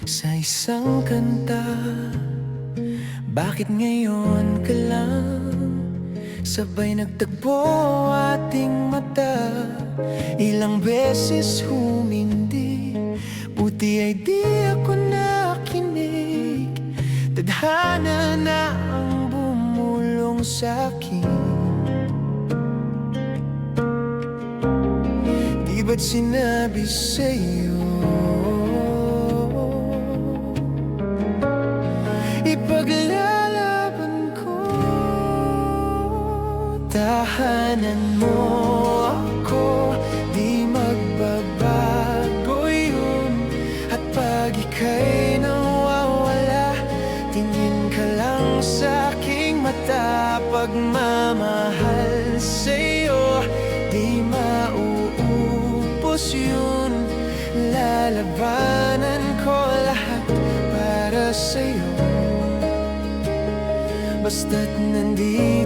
sa isang kanta. Bakit ngayon ka lang sabay nagtagpo ating mata? Ilang beses humindi, buti ay di ako nakinig. Tadhana na ang bumulong sa'kin. Di ba't sinabi sa'yo ipaglalaban ko? Tahanan mo ako, di magbabago yun. At pag ika'y nawawala, tingin ka lang sa aking mata. Pagmamahal sa'yo, di mauubos yun. Lalabanan ko lahat para sa'yo, basta't nandito